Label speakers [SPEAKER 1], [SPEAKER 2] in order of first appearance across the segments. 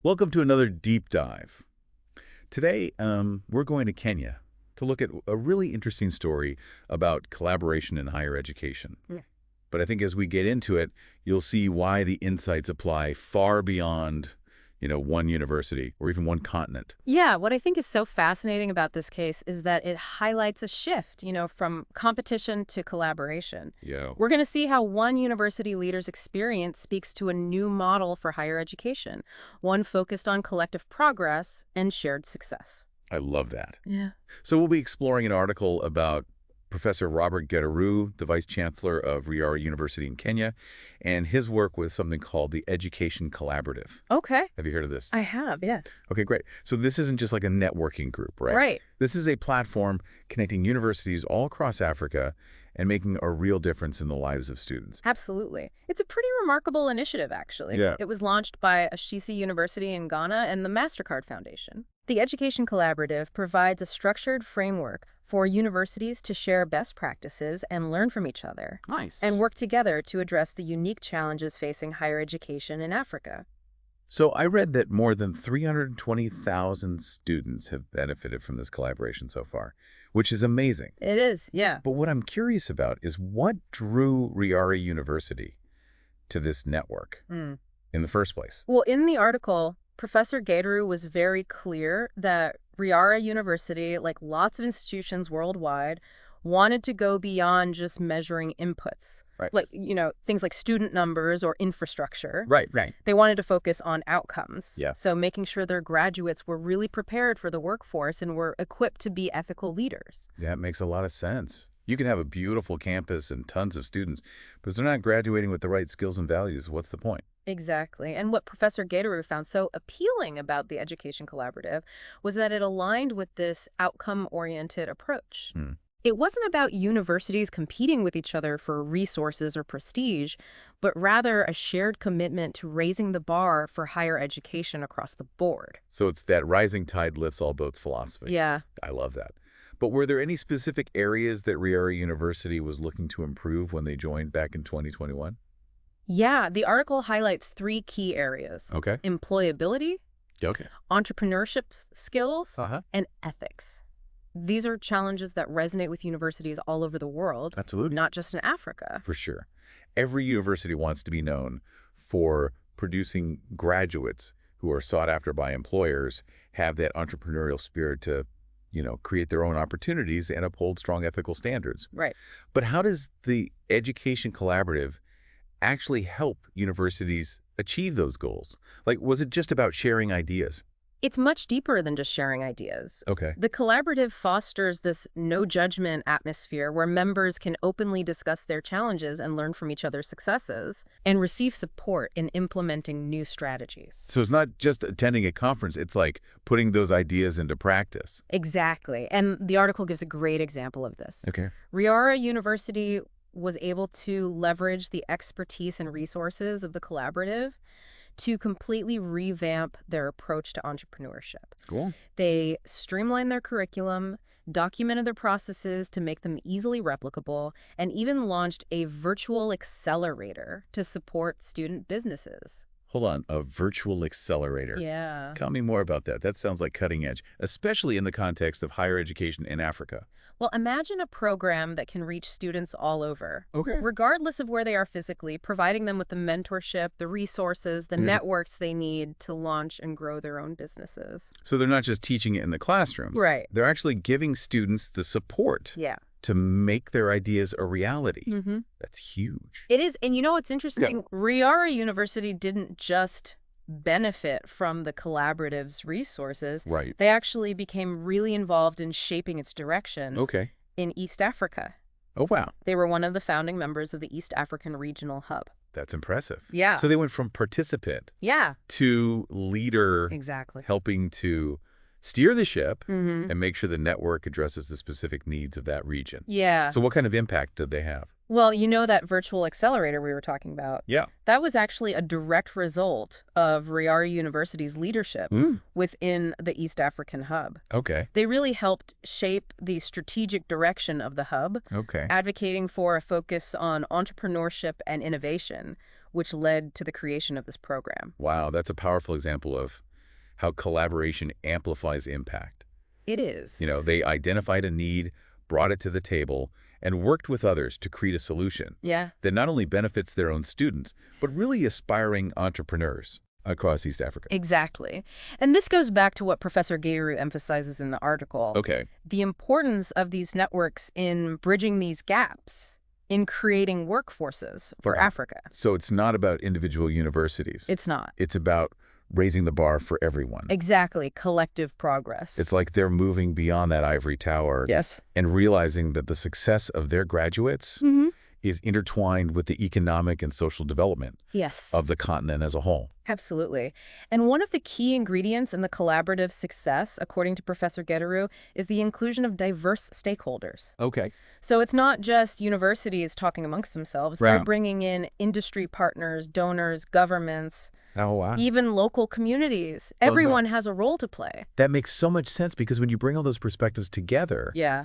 [SPEAKER 1] Welcome to another deep dive. Today, we're going to Kenya to look at a really interesting story about collaboration in higher education.
[SPEAKER 2] Yeah.
[SPEAKER 1] But I think as we get into it, you'll see why the insights apply far beyond, one university or even one continent.
[SPEAKER 2] Yeah, what I think is so fascinating about this case is that it highlights a shift, from competition to collaboration.
[SPEAKER 1] Yeah,
[SPEAKER 2] We're going to see how one university leader's experience speaks to a new model for higher education, one focused on collective progress and shared success.
[SPEAKER 1] I love that.
[SPEAKER 2] Yeah.
[SPEAKER 1] So we'll be exploring an article about Professor Robert Gateru, the Vice-Chancellor of Riara University in Kenya, and his work with something called the Education Collaborative.
[SPEAKER 2] Okay.
[SPEAKER 1] Have you heard of this?
[SPEAKER 2] I have, yeah.
[SPEAKER 1] Okay, great. So this isn't just like a networking group, right?
[SPEAKER 2] Right.
[SPEAKER 1] This is a platform connecting universities all across Africa and making a real difference in the lives of students.
[SPEAKER 2] Absolutely. It's a pretty remarkable initiative, actually.
[SPEAKER 1] Yeah.
[SPEAKER 2] It was launched by Ashesi University in Ghana and the Mastercard Foundation. The Education Collaborative provides a structured framework for universities to share best practices and learn from each other,
[SPEAKER 1] Nice.
[SPEAKER 2] and work together to address the unique challenges facing higher education in Africa.
[SPEAKER 1] So I read that more than 320,000 students have benefited from this collaboration so far, which is amazing.
[SPEAKER 2] It is, yeah.
[SPEAKER 1] But what I'm curious about is what drew Riara University to this network in the first place?
[SPEAKER 2] Well, in the article, Professor Gateru was very clear that Riara University, like lots of institutions worldwide, wanted to go beyond just measuring inputs.
[SPEAKER 1] Right.
[SPEAKER 2] Like, things like student numbers or infrastructure.
[SPEAKER 1] Right.
[SPEAKER 2] They wanted to focus on outcomes.
[SPEAKER 1] Yeah.
[SPEAKER 2] So making sure their graduates were really prepared for the workforce and were equipped to be ethical leaders.
[SPEAKER 1] That makes a lot of sense. You can have a beautiful campus and tons of students, but if they're not graduating with the right skills and values, what's the point?
[SPEAKER 2] Exactly. And what Professor Gateru found so appealing about the Education Collaborative was that it aligned with this outcome-oriented approach. It wasn't about universities competing with each other for resources or prestige, but rather a shared commitment to raising the bar for higher education across the board.
[SPEAKER 1] So it's that rising tide lifts all boats philosophy.
[SPEAKER 2] Yeah.
[SPEAKER 1] I love that. But were there any specific areas that Riara University was looking to improve when they joined back in 2021?
[SPEAKER 2] Yeah, the article highlights 3 key areas:
[SPEAKER 1] Okay.
[SPEAKER 2] employability,
[SPEAKER 1] Okay.
[SPEAKER 2] entrepreneurship skills,
[SPEAKER 1] Uh-huh.
[SPEAKER 2] and ethics. These are challenges that resonate with universities all over the world,
[SPEAKER 1] Absolutely.
[SPEAKER 2] not just in Africa.
[SPEAKER 1] For sure. Every university wants to be known for producing graduates who are sought after by employers, have that entrepreneurial spirit to, create their own opportunities and uphold strong ethical standards.
[SPEAKER 2] Right.
[SPEAKER 1] But how does the Education Collaborative actually help universities achieve those goals? Like, was it just about sharing ideas?
[SPEAKER 2] It's much deeper than just sharing ideas.
[SPEAKER 1] Okay.
[SPEAKER 2] The collaborative fosters this no-judgment atmosphere where members can openly discuss their challenges and learn from each other's successes and receive support in implementing new strategies.
[SPEAKER 1] So it's not just attending a conference, it's like putting those ideas into practice.
[SPEAKER 2] Exactly. And the article gives a great example of this.
[SPEAKER 1] Okay.
[SPEAKER 2] Riara University was able to leverage the expertise and resources of the collaborative to completely revamp their approach to entrepreneurship.
[SPEAKER 1] Cool.
[SPEAKER 2] They streamlined their curriculum, documented their processes to make them easily replicable, and even launched a virtual accelerator to support student businesses.
[SPEAKER 1] Hold on, a virtual accelerator.
[SPEAKER 2] Yeah.
[SPEAKER 1] Tell me more about that. That sounds like cutting edge, especially in the context of higher education in Africa.
[SPEAKER 2] Well, imagine a program that can reach students all over,
[SPEAKER 1] Okay.
[SPEAKER 2] regardless of where they are physically, providing them with the mentorship, the resources, the networks they need to launch and grow their own businesses.
[SPEAKER 1] So they're not just teaching it in the classroom.
[SPEAKER 2] Right.
[SPEAKER 1] They're actually giving students the support
[SPEAKER 2] Yeah.
[SPEAKER 1] to make their ideas a reality.
[SPEAKER 2] Mm-hmm.
[SPEAKER 1] That's huge.
[SPEAKER 2] It is. And what's interesting? Riara University didn't just benefit from the collaborative's resources.
[SPEAKER 1] Right.
[SPEAKER 2] They actually became really involved in shaping its direction
[SPEAKER 1] Okay.
[SPEAKER 2] in East Africa.
[SPEAKER 1] Oh, wow.
[SPEAKER 2] They were one of the founding members of the East African Regional Hub.
[SPEAKER 1] That's impressive.
[SPEAKER 2] Yeah.
[SPEAKER 1] So they went from participant
[SPEAKER 2] Yeah,
[SPEAKER 1] to leader,
[SPEAKER 2] exactly.
[SPEAKER 1] helping to steer the ship
[SPEAKER 2] Mm-hmm.
[SPEAKER 1] and make sure the network addresses the specific needs of that region.
[SPEAKER 2] Yeah.
[SPEAKER 1] So what kind of impact did they have?
[SPEAKER 2] Well, that virtual accelerator we were talking about,
[SPEAKER 1] Yeah.
[SPEAKER 2] that was actually a direct result of Riara University's leadership within the East African Hub.
[SPEAKER 1] Okay.
[SPEAKER 2] They really helped shape the strategic direction of the hub,
[SPEAKER 1] Okay.
[SPEAKER 2] advocating for a focus on entrepreneurship and innovation, which led to the creation of this program.
[SPEAKER 1] Wow, that's a powerful example of how collaboration amplifies impact.
[SPEAKER 2] It is.
[SPEAKER 1] They identified a need, brought it to the table, and worked with others to create a solution
[SPEAKER 2] Yeah.
[SPEAKER 1] that not only benefits their own students, but really aspiring entrepreneurs across East Africa.
[SPEAKER 2] Exactly. And this goes back to what Professor Gateru emphasizes in the article.
[SPEAKER 1] Okay.
[SPEAKER 2] The importance of these networks in bridging these gaps, in creating workforces for Africa.
[SPEAKER 1] So it's not about individual universities.
[SPEAKER 2] It's not.
[SPEAKER 1] It's about raising the bar for everyone.
[SPEAKER 2] Exactly. Collective progress.
[SPEAKER 1] It's like they're moving beyond that ivory tower.
[SPEAKER 2] Yes.
[SPEAKER 1] And realizing that the success of their graduates is intertwined with the economic and social development
[SPEAKER 2] Yes.
[SPEAKER 1] of the continent as a whole.
[SPEAKER 2] Absolutely. And one of the key ingredients in the collaborative success, according to Professor Gateru, is the inclusion of diverse stakeholders.
[SPEAKER 1] Okay.
[SPEAKER 2] So it's not just universities talking amongst themselves.
[SPEAKER 1] Right.
[SPEAKER 2] They're bringing in industry partners, donors, governments,
[SPEAKER 1] Oh, wow.
[SPEAKER 2] even local communities. Everyone has a role to play.
[SPEAKER 1] That makes so much sense because when you bring all those perspectives together,
[SPEAKER 2] Yeah.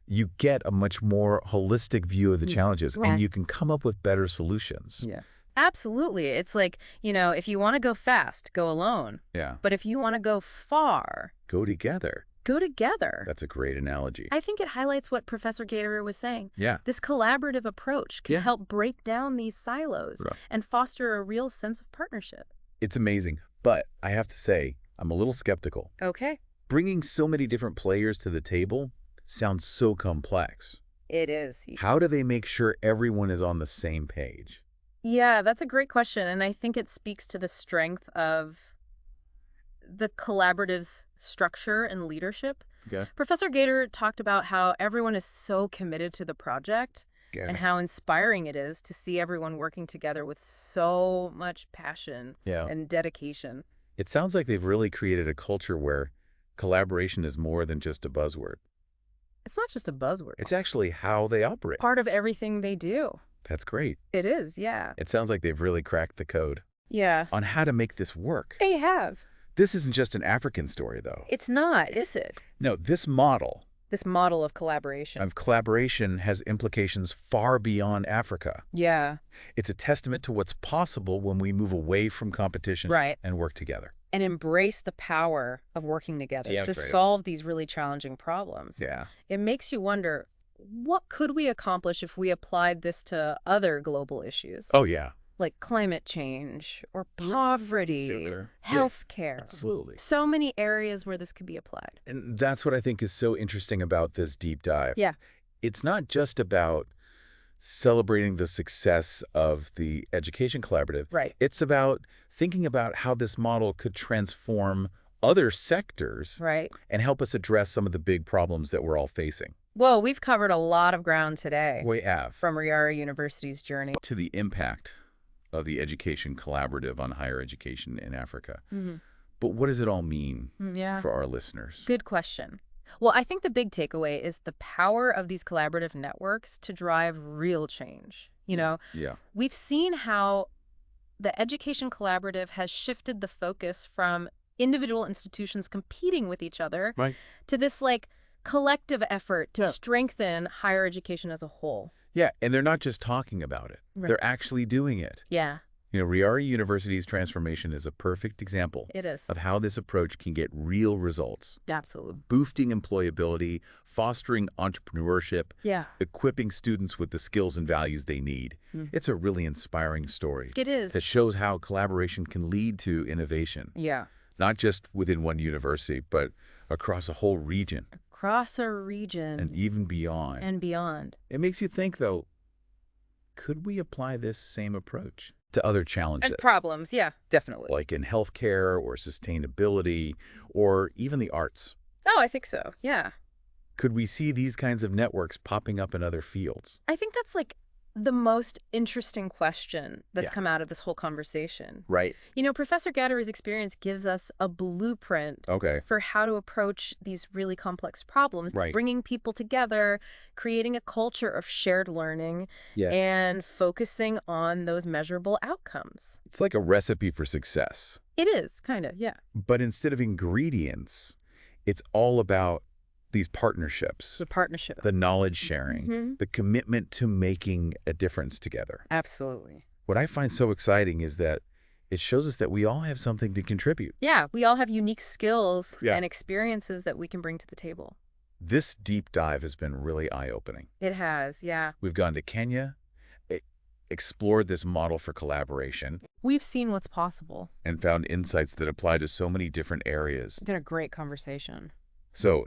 [SPEAKER 1] you get a much more holistic view of the challenges
[SPEAKER 2] Right.
[SPEAKER 1] and you can come up with better solutions.
[SPEAKER 2] Yeah. Absolutely. It's like, if you want to go fast, go alone.
[SPEAKER 1] Yeah.
[SPEAKER 2] But if you want to go far,
[SPEAKER 1] Go together.
[SPEAKER 2] go together.
[SPEAKER 1] That's a great analogy.
[SPEAKER 2] I think it highlights what Professor Gateru was saying.
[SPEAKER 1] Yeah.
[SPEAKER 2] This collaborative approach can
[SPEAKER 1] Yeah.
[SPEAKER 2] help break down these silos
[SPEAKER 1] Right.
[SPEAKER 2] and foster a real sense of partnership.
[SPEAKER 1] It's amazing. But I have to say, I'm a little skeptical.
[SPEAKER 2] Okay.
[SPEAKER 1] Bringing so many different players to the table sounds so complex.
[SPEAKER 2] It is.
[SPEAKER 1] How do they make sure everyone is on the same page?
[SPEAKER 2] Yeah, that's a great question. And I think it speaks to the strength of the collaborative's structure and leadership.
[SPEAKER 1] Okay.
[SPEAKER 2] Professor Gator talked about how everyone is so committed to the project and how inspiring it is to see everyone working together with so much passion and dedication.
[SPEAKER 1] It sounds like they've really created a culture where collaboration is more than just a buzzword.
[SPEAKER 2] It's not just a buzzword.
[SPEAKER 1] It's actually how they operate.
[SPEAKER 2] Part of everything they do.
[SPEAKER 1] That's great.
[SPEAKER 2] It is, yeah.
[SPEAKER 1] It sounds like they've really cracked the code
[SPEAKER 2] Yeah.
[SPEAKER 1] on how to make this work.
[SPEAKER 2] They have.
[SPEAKER 1] This isn't just an African story, though.
[SPEAKER 2] It's not, is it?
[SPEAKER 1] No, this model
[SPEAKER 2] This model of collaboration.
[SPEAKER 1] of collaboration has implications far beyond Africa.
[SPEAKER 2] Yeah.
[SPEAKER 1] It's a testament to what's possible when we move away from competition
[SPEAKER 2] Right.
[SPEAKER 1] and work together.
[SPEAKER 2] And embrace the power of working together to solve these really challenging problems.
[SPEAKER 1] Yeah.
[SPEAKER 2] It makes you wonder, what could we accomplish if we applied this to other global issues?
[SPEAKER 1] Oh, yeah.
[SPEAKER 2] Like climate change or poverty,
[SPEAKER 1] Super.
[SPEAKER 2] healthcare.
[SPEAKER 1] Absolutely.
[SPEAKER 2] So many areas where this could be applied.
[SPEAKER 1] And that's what I think is so interesting about this deep dive.
[SPEAKER 2] Yeah.
[SPEAKER 1] It's not just about celebrating the success of the education collaborative.
[SPEAKER 2] Right.
[SPEAKER 1] It's about thinking about how this model could transform other sectors
[SPEAKER 2] Right.
[SPEAKER 1] and help us address some of the big problems that we're all facing.
[SPEAKER 2] Well, we've covered a lot of ground today
[SPEAKER 1] We have.
[SPEAKER 2] from Riara University's journey.
[SPEAKER 1] To the impact of the education collaborative on higher education in Africa. But what does it all mean
[SPEAKER 2] Yeah.
[SPEAKER 1] for our listeners?
[SPEAKER 2] Good question. Well, I think the big takeaway is the power of these collaborative networks to drive real change.
[SPEAKER 1] Yeah.
[SPEAKER 2] We've seen how the education collaborative has shifted the focus from individual institutions competing with each other to this collective effort to strengthen higher education as a whole.
[SPEAKER 1] Yeah, and they're not just talking about it.
[SPEAKER 2] Right.
[SPEAKER 1] They're actually doing it.
[SPEAKER 2] Yeah,
[SPEAKER 1] Riara University's transformation is a perfect example
[SPEAKER 2] it is.
[SPEAKER 1] of how this approach can get real results.
[SPEAKER 2] Absolutely.
[SPEAKER 1] Boosting employability, fostering entrepreneurship,
[SPEAKER 2] Yeah,
[SPEAKER 1] equipping students with the skills and values they need. It's a really inspiring story
[SPEAKER 2] it is.
[SPEAKER 1] that shows how collaboration can lead to innovation,
[SPEAKER 2] Yeah.
[SPEAKER 1] not just within one university, but across a whole region
[SPEAKER 2] Across a region
[SPEAKER 1] and even beyond.
[SPEAKER 2] and beyond.
[SPEAKER 1] It makes you think, though, could we apply this same approach to other challenges?
[SPEAKER 2] And problems, yeah, definitely.
[SPEAKER 1] Like in healthcare or sustainability or even the arts?
[SPEAKER 2] Oh, I think so, yeah.
[SPEAKER 1] Could we see these kinds of networks popping up in other fields?
[SPEAKER 2] I think that's the most interesting question that's
[SPEAKER 1] Yeah.
[SPEAKER 2] come out of this whole conversation.
[SPEAKER 1] Right.
[SPEAKER 2] Professor Gateru's experience gives us a blueprint
[SPEAKER 1] Okay.
[SPEAKER 2] for how to approach these really complex problems,
[SPEAKER 1] Right.
[SPEAKER 2] bringing people together, creating a culture of shared learning, and focusing on those measurable outcomes.
[SPEAKER 1] It's like a recipe for success.
[SPEAKER 2] It is, kind of, yeah.
[SPEAKER 1] But instead of ingredients, it's all about these partnerships,
[SPEAKER 2] The partnership.
[SPEAKER 1] the knowledge sharing,
[SPEAKER 2] Mhm.
[SPEAKER 1] the commitment to making a difference together.
[SPEAKER 2] Absolutely.
[SPEAKER 1] What I find so exciting is that It shows us that we all have something to contribute.
[SPEAKER 2] Yeah, we all have unique skills
[SPEAKER 1] Yeah.
[SPEAKER 2] and experiences that we can bring to the table.
[SPEAKER 1] This deep dive has been really eye-opening.
[SPEAKER 2] It has, yeah.
[SPEAKER 1] We've gone to Kenya, explored this model for collaboration,
[SPEAKER 2] We've seen what's possible.
[SPEAKER 1] and found insights that apply to so many different areas.
[SPEAKER 2] It's been a great conversation.
[SPEAKER 1] So,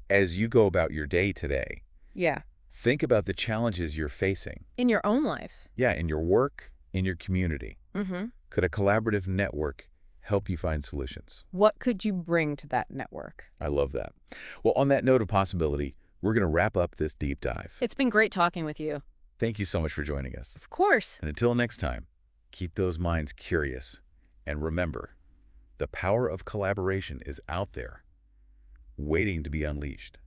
[SPEAKER 1] as you go about your day today,
[SPEAKER 2] Yeah.
[SPEAKER 1] think about the challenges you're facing.
[SPEAKER 2] In your own life.
[SPEAKER 1] Yeah, in your work, in your community.
[SPEAKER 2] Mm-hmm.
[SPEAKER 1] Could a collaborative network help you find solutions?
[SPEAKER 2] What could you bring to that network?
[SPEAKER 1] I love that. Well, on that note of possibility, we're going to wrap up this deep dive.
[SPEAKER 2] It's been great talking with you.
[SPEAKER 1] Thank you so much for joining us.
[SPEAKER 2] Of course.
[SPEAKER 1] And until next time, keep those minds curious. And remember, the power of collaboration is out there, waiting to be unleashed.